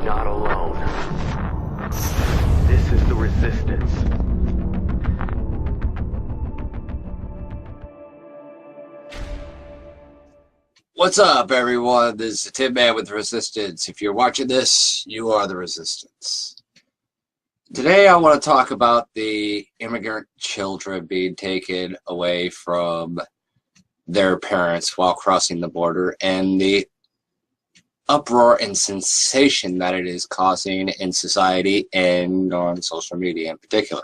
not alone. This is the resistance. What's up, everyone? This is the Tin Man with Resistance. If you're watching this, you are the Resistance. Today, I want to talk about the immigrant children being taken away from their parents while crossing the border and the uproar and sensation that it is causing in society and on social media in particular.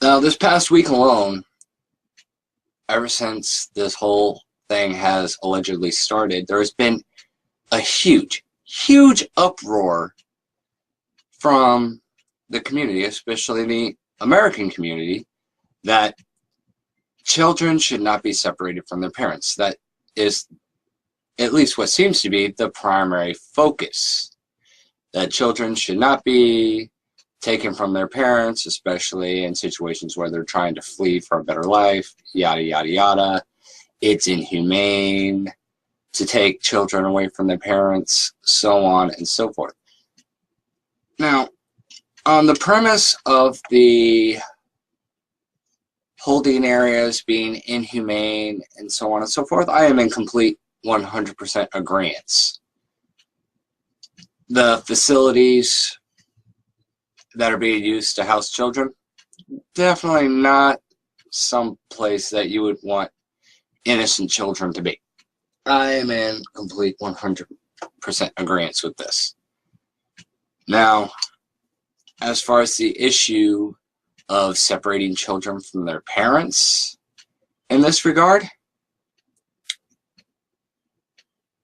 Now, this past week alone, ever since this whole thing has allegedly started, there has been a huge uproar from the community, especially the American community, that children should not be separated from their parents. That is at least what seems to be the primary focus. That children should not be taken from their parents, especially in situations where they're trying to flee for a better life, yada, yada, yada. It's inhumane to take children away from their parents, so on and so forth. Now, on the premise of the holding areas being inhumane and so on and so forth, I am in complete 100% agreement. The facilities that are being used to house children, definitely not some place that you would want innocent children to be. I am in complete 100% agreement with this. Now, as far as the issue of separating children from their parents in this regard,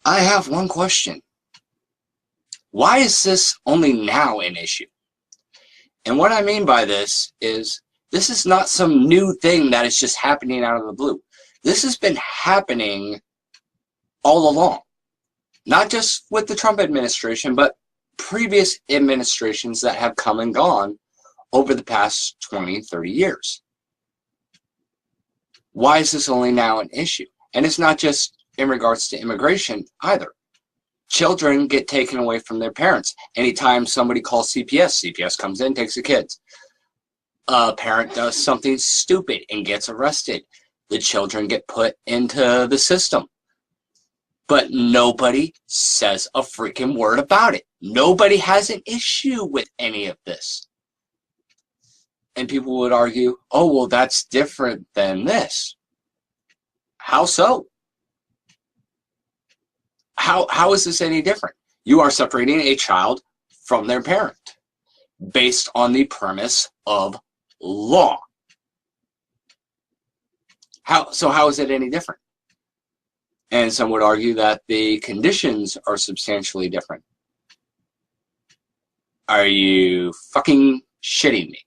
I have one question. Why is this only now an issue? And what I mean by this is not some new thing that is just happening out of the blue. This has been happening all along. Not just with the Trump administration, but previous administrations that have come and gone over the past 20, 30 years. Why is this only now an issue? And it's not just in regards to immigration either. Children get taken away from their parents. Anytime somebody calls CPS, CPS comes in, takes the kids. A parent does something stupid and gets arrested. The children get put into the system. But nobody says a freaking word about it. Nobody has an issue with any of this. And people would argue, oh, well, that's different than this. How so? How is this any different? You are separating a child from their parent based on the premise of law. How is it any different? And some would argue that the conditions are substantially different. Are you fucking shitting me?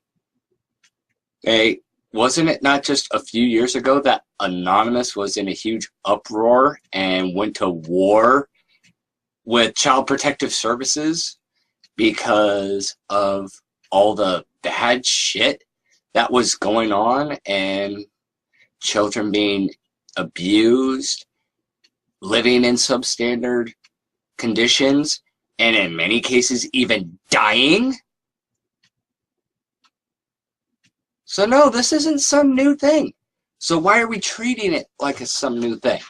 Okay, wasn't it not just a few years ago that Anonymous was in a huge uproar and went to war with Child Protective Services because of all the bad shit that was going on and children being abused, living in substandard conditions, and in many cases even dying? So no, this isn't some new thing. So why are we treating it like it's some new thing?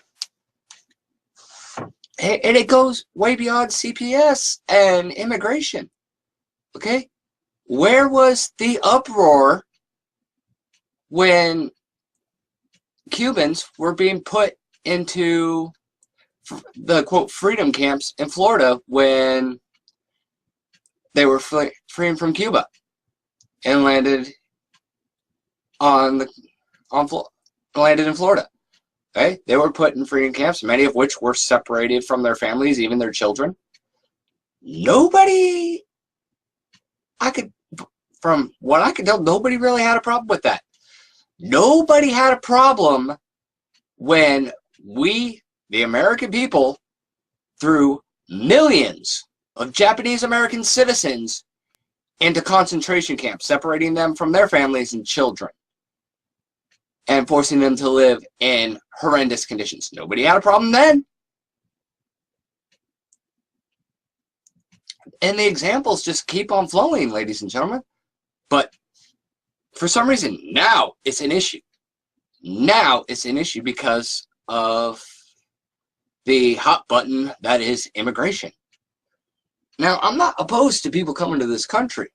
And it goes way beyond CPS and immigration. Okay? Where was the uproar when Cubans were being put into the, quote, freedom camps in Florida when they were freeing from Cuba and landed landed in Florida? Okay? They were put in freedom camps, many of which were separated from their families, even their children. Nobody, from what I could tell, nobody really had a problem with that. Nobody had a problem when we, the American people, threw millions of Japanese American citizens into concentration camps, separating them from their families and children, and forcing them to live in horrendous conditions. Nobody had a problem then. And the examples just keep on flowing, ladies and gentlemen. But for some reason, now it's an issue. Now it's an issue because of the hot button that is immigration. Now, I'm not opposed to people coming to this country.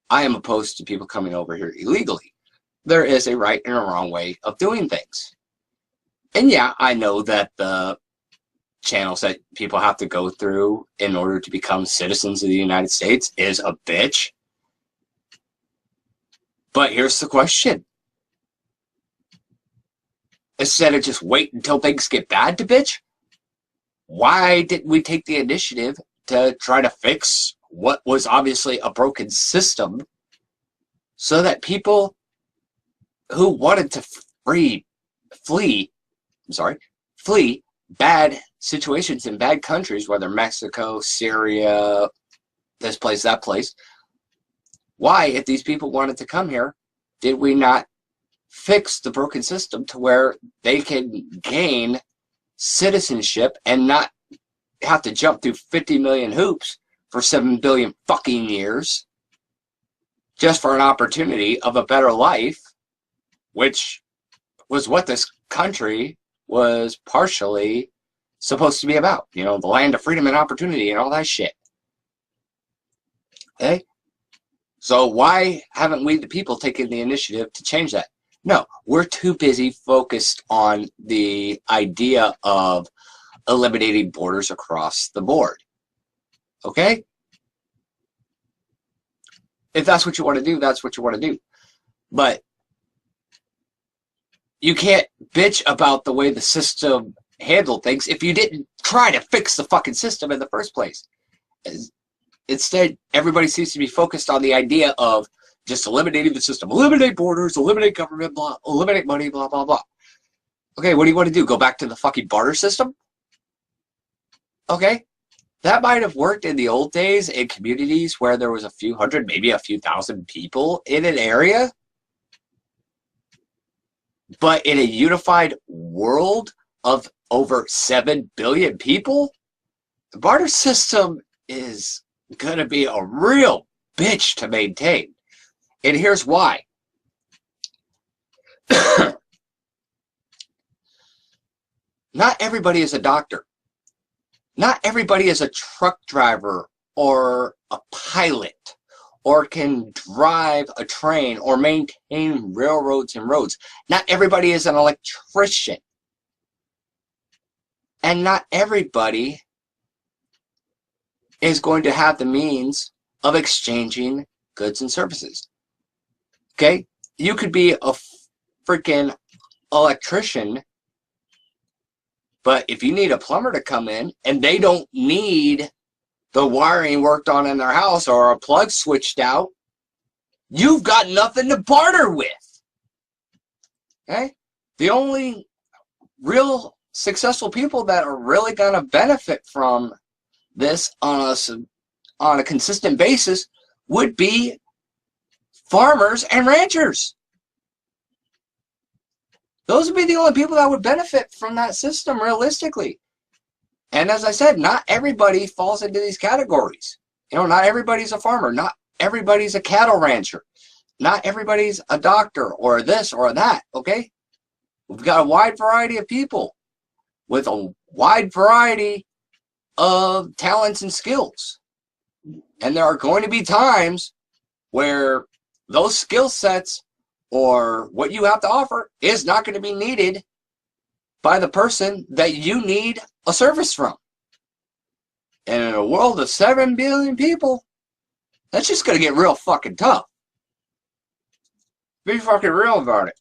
I am opposed to people coming over here illegally. There is a right and a wrong way of doing things. And yeah, I know that the channels that people have to go through in order to become citizens of the United States is a bitch. But here's the question. Instead of just wait until things get bad to bitch, why didn't we take the initiative to try to fix what was obviously a broken system so that people who wanted to flee bad situations in bad countries, whether Mexico, Syria, this place, that place, why, if these people wanted to come here, did we not fix the broken system to where they can gain citizenship and not have to jump through 50 million hoops for 7 billion fucking years just for an opportunity of a better life, which was what this country was partially supposed to be about. You know, the land of freedom and opportunity and all that shit. Okay? So why haven't we, the people, taken the initiative to change that? No, we're too busy focused on the idea of eliminating borders across the board. Okay? If that's what you want to do, that's what you want to do. But you can't bitch about the way the system handled things if you didn't try to fix the fucking system in the first place. Instead, everybody seems to be focused on the idea of just eliminating the system. Eliminate borders, eliminate government, blah, eliminate money, blah, blah, blah. Okay, what do you want to do? Go back to the fucking barter system? Okay, that might have worked in the old days in communities where there was a few hundred, maybe a few thousand people in an area. But in a unified world of over 7 billion people, the barter system is going to be a real bitch to maintain. And here's why. Not everybody is a doctor. Not everybody is a truck driver or a pilot or can drive a train or maintain railroads and roads. Not everybody is an electrician. And not everybody is going to have the means of exchanging goods and services. Okay? You could be a freaking electrician, but if you need a plumber to come in and they don't need the wiring worked on in their house or a plug switched out, you've got nothing to barter with. Okay? The only real successful people that are really going to benefit from this on a consistent basis would be farmers and ranchers. Those would be the only people that would benefit from that system realistically. And as I said, not everybody falls into these categories. You know, not everybody's a farmer. Not everybody's a cattle rancher. Not everybody's a doctor or this or that, okay? We've got a wide variety of people with a wide variety of talents and skills. And there are going to be times where those skill sets or what you have to offer is not going to be needed by the person that you need a service from. And in a world of 7 billion people, that's just going to get real fucking tough. Be fucking real about it.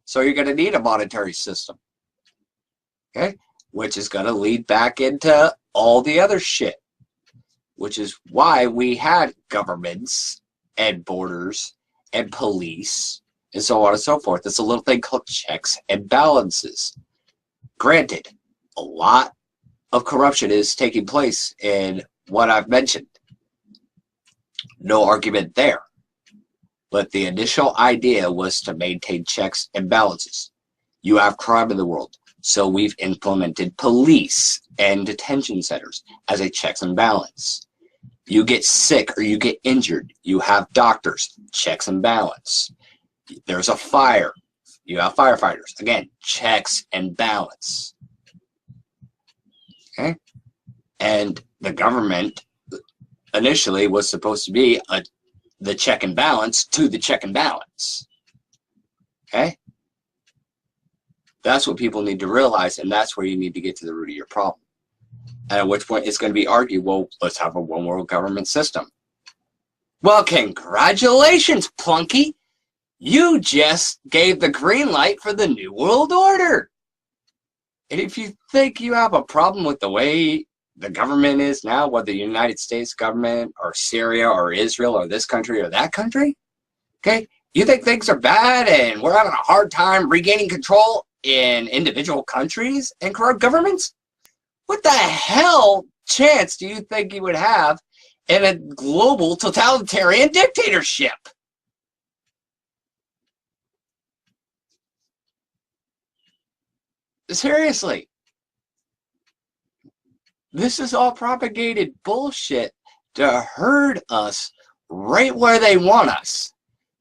So you're going to need a monetary system. Okay? Which is going to lead back into all the other shit. Which is why we had governments and borders and police and so on and so forth. It's a little thing called checks and balances. Granted, a lot of corruption is taking place in what I've mentioned. No argument there. But the initial idea was to maintain checks and balances. You have crime in the world. So we've implemented police and detention centers as a checks and balance. You get sick or you get injured, you have doctors, checks and balance. There's a fire, you have firefighters. Again, checks and balance. Okay? And the government initially was supposed to be the check and balance to the check and balance. Okay? That's what people need to realize, and that's where you need to get to the root of your problem. And at which point it's going to be argued, well, let's have a one world government system. Well, congratulations, Plunky. You just gave the green light for the New World Order. And if you think you have a problem with the way the government is now, whether the United States government or Syria or Israel or this country or that country, okay, you think things are bad and we're having a hard time regaining control in individual countries and corrupt governments? What the hell chance do you think you would have in a global totalitarian dictatorship? Seriously. This is all propagated bullshit to herd us right where they want us,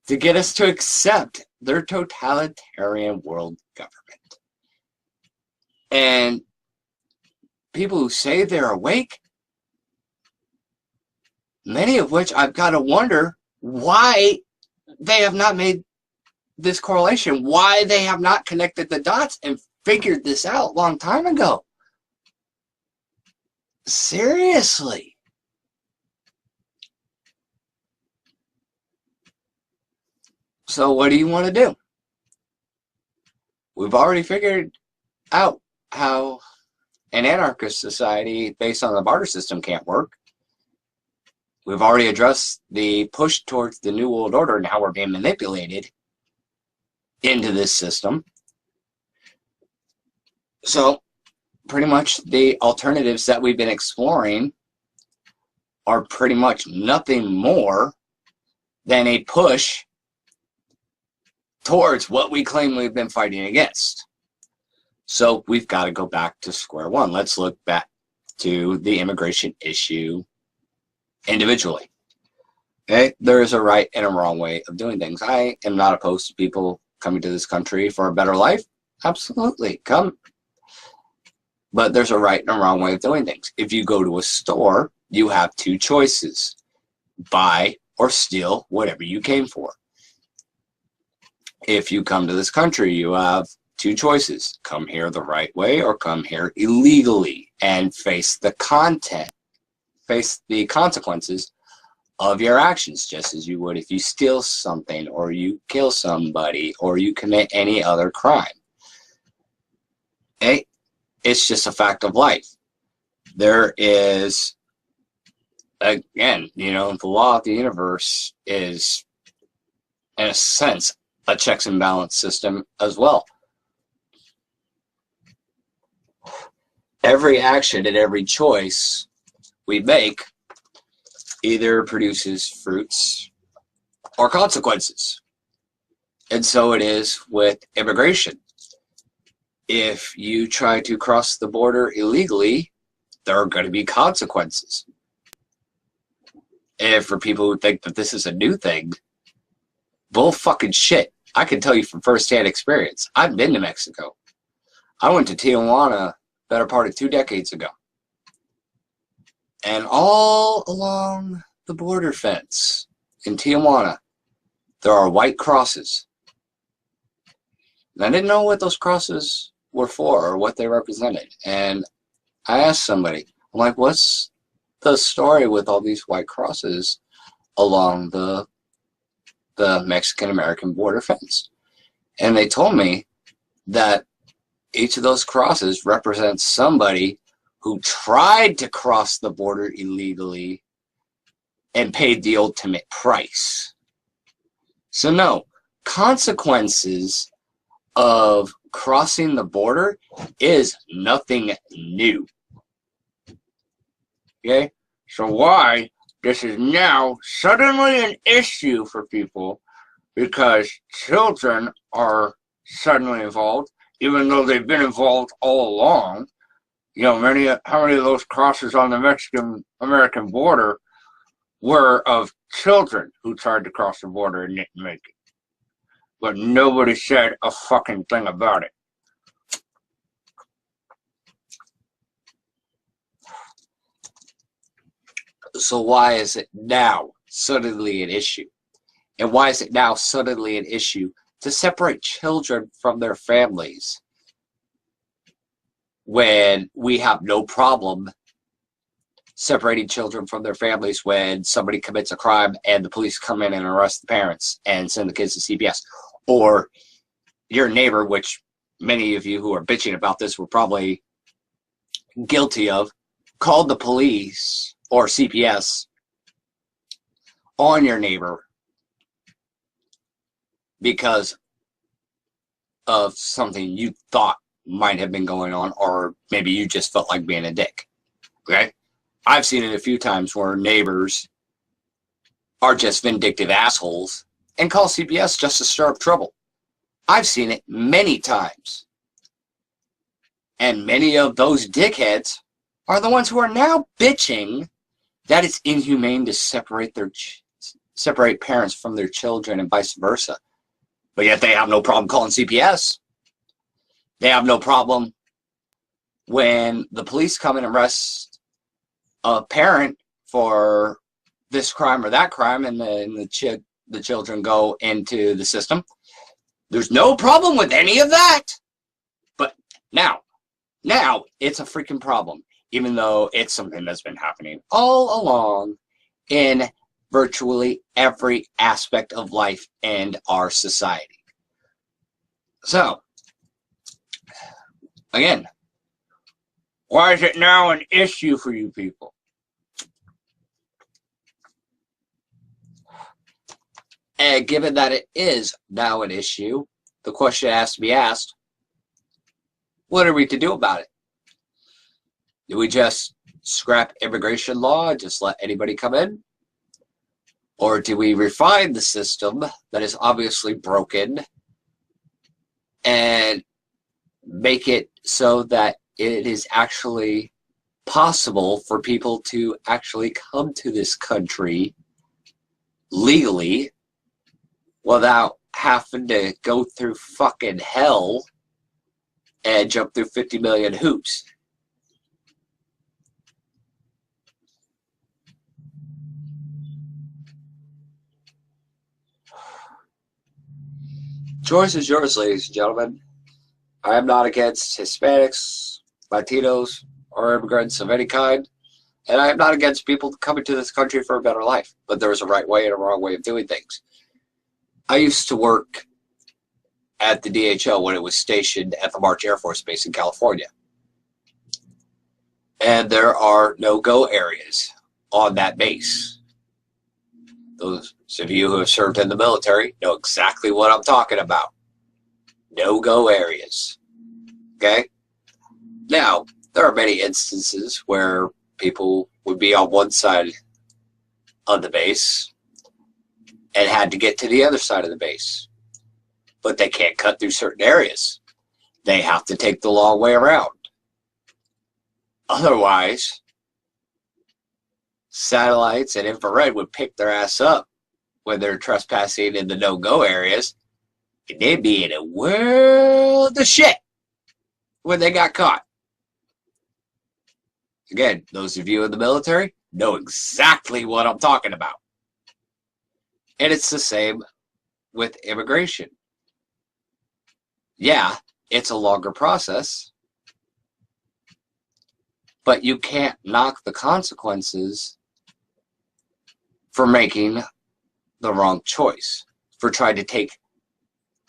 to get us to accept their totalitarian world government. And people who say they're awake, many of which I've got to wonder why they have not made this correlation, why they have not connected the dots and figured this out a long time ago. Seriously. So what do you want to do? We've already figured out how an anarchist society based on the barter system can't work. We've already addressed the push towards the New World Order and how we're being manipulated into this system. So pretty much the alternatives that we've been exploring are pretty much nothing more than a push towards what we claim we've been fighting against. So we've got to go back to square one. Let's look back to the immigration issue individually. Okay, there is a right and a wrong way of doing things. I am not opposed to people coming to this country for a better life. Absolutely, come. But there's a right and a wrong way of doing things. If you go to a store, you have two choices: buy or steal whatever you came for. If you come to this country, you have two choices: come here the right way or come here illegally and face the consequences of your actions, just as you would if you steal something or you kill somebody or you commit any other crime. Okay? It's just a fact of life. There is, again, you know, the law of the universe is, in a sense, a checks and balance system as well. Every action and every choice we make either produces fruits or consequences. And so it is with immigration. If you try to cross the border illegally, there are going to be consequences. And for people who think that this is a new thing, bull fucking shit. I can tell you from firsthand experience. I've been to Mexico. I went to Tijuana better part of 2 decades ago. And all along the border fence in Tijuana, there are white crosses. And I didn't know what those crosses were for or what they represented. And I asked somebody, I'm like, what's the story with all these white crosses along the Mexican-American border fence? And they told me that each of those crosses represents somebody who tried to cross the border illegally and paid the ultimate price. So no, consequences of crossing the border is nothing new. Okay? So why this is now suddenly an issue for people, because children are suddenly involved, even though they've been involved all along. You know, how many of those crosses on the Mexican-American border were of children who tried to cross the border and didn't make it? But nobody said a fucking thing about it. So why is it now suddenly an issue? And why is it now suddenly an issue to separate children from their families when we have no problem separating children from their families when somebody commits a crime and the police come in and arrest the parents and send the kids to CPS? Or your neighbor, which many of you who are bitching about this were probably guilty of, called the police or CPS on your neighbor because of something you thought might have been going on, or maybe you just felt like being a dick. Okay? I've seen it a few times where neighbors are just vindictive assholes and call CPS just to stir up trouble. I've seen it many times. And many of those dickheads are the ones who are now bitching that it's inhumane to separate parents from their children and vice versa. But yet they have no problem calling CPS. They have no problem when the police come and arrest a parent for this crime or that crime, and then the children go into the system. There's no problem with any of that. But now it's a freaking problem, even though it's something that's been happening all along in virtually every aspect of life and our society. So, again, why is it now an issue for you people? And given that it is now an issue, the question has to be asked, what are we to do about it? Do we just scrap immigration law and just let anybody come in? Or do we refine the system that is obviously broken and make it so that it is actually possible for people to actually come to this country legally without having to go through fucking hell and jump through 50 million hoops? Choice is yours, ladies and gentlemen. I am not against Hispanics, Latinos, or immigrants of any kind, and I am not against people coming to this country for a better life, but there is a right way and a wrong way of doing things. I used to work at the DHL when it was stationed at the March Air Force Base in California. And there are no-go areas on that base. Those of you who have served in the military know exactly what I'm talking about. No-go areas. Okay? Now, there are many instances where people would be on one side of the base and had to get to the other side of the base. But they can't cut through certain areas. They have to take the long way around. Otherwise, satellites and infrared would pick their ass up when they're trespassing in the no-go areas, and they'd be in a world of shit when they got caught. Again, those of you in the military know exactly what I'm talking about. And it's the same with immigration. Yeah, it's a longer process, but you can't knock the consequences for making the wrong choice, for trying to take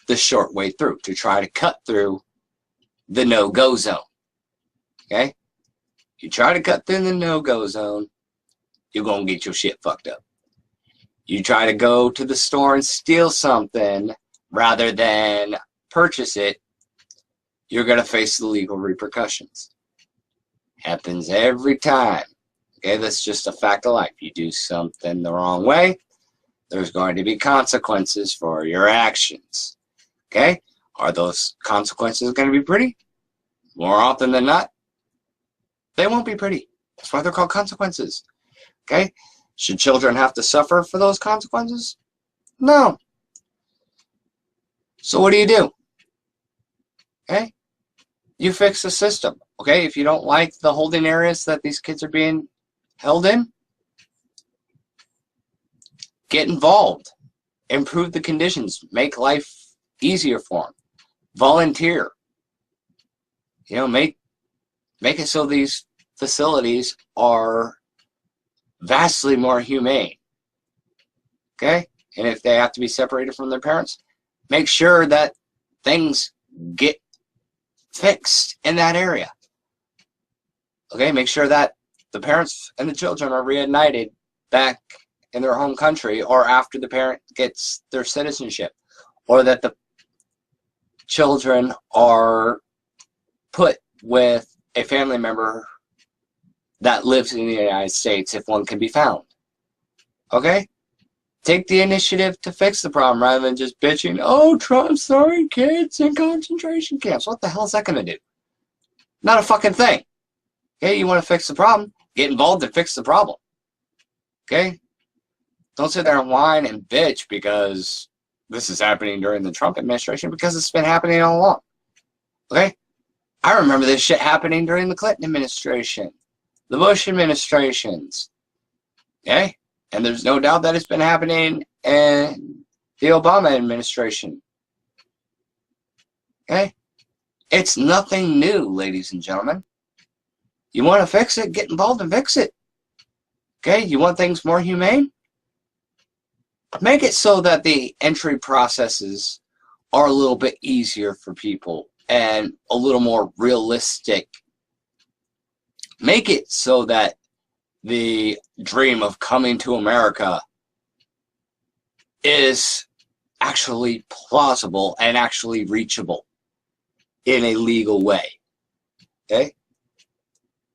the short way through, to try to cut through the no-go zone. Okay? You try to cut through the no-go zone, you're going to get your shit fucked up. You try to go to the store and steal something rather than purchase it, you're going to face the legal repercussions. Happens every time. Okay, that's just a fact of life. You do something the wrong way, there's going to be consequences for your actions. Okay? Are those consequences going to be pretty? More often than not, they won't be pretty. That's why they're called consequences. Okay? Should children have to suffer for those consequences? No. So what do? Okay? You fix the system. Okay? If you don't like the holding areas that these kids are being held in, get involved. Improve the conditions. Make life easier for them. Volunteer. You know, make it so these facilities are vastly more humane. Okay? And if they have to be separated from their parents, make sure that things get fixed in that area. Okay? Make sure that the parents and the children are reunited back in their home country, or after the parent gets their citizenship, or that the children are put with a family member that lives in the United States if one can be found. Okay? Take the initiative to fix the problem rather than just bitching, oh, Trump's throwing kids in concentration camps. What the hell is that going to do? Not a fucking thing. Okay? You want to fix the problem? Get involved and fix the problem. Okay? Don't sit there and whine and bitch because this is happening during the Trump administration, because it's been happening all along. Okay? I remember this shit happening during the Clinton administration, the Bush administrations. Okay? And there's no doubt that it's been happening in the Obama administration. Okay? It's nothing new, ladies and gentlemen. You want to fix it? Get involved and fix it. Okay? You want things more humane? Make it so that the entry processes are a little bit easier for people and a little more realistic. Make it so that the dream of coming to America is actually plausible and actually reachable in a legal way. Okay?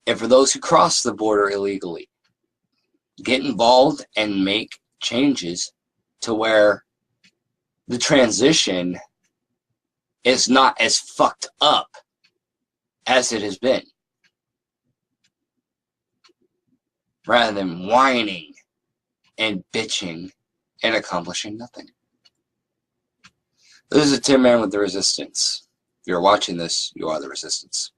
And for those who cross the border illegally, get involved and make changes to where the transition is not as fucked up as it has been. Rather than whining and bitching and accomplishing nothing. This is a Tin Man with the Resistance. If you're watching this, you are the Resistance.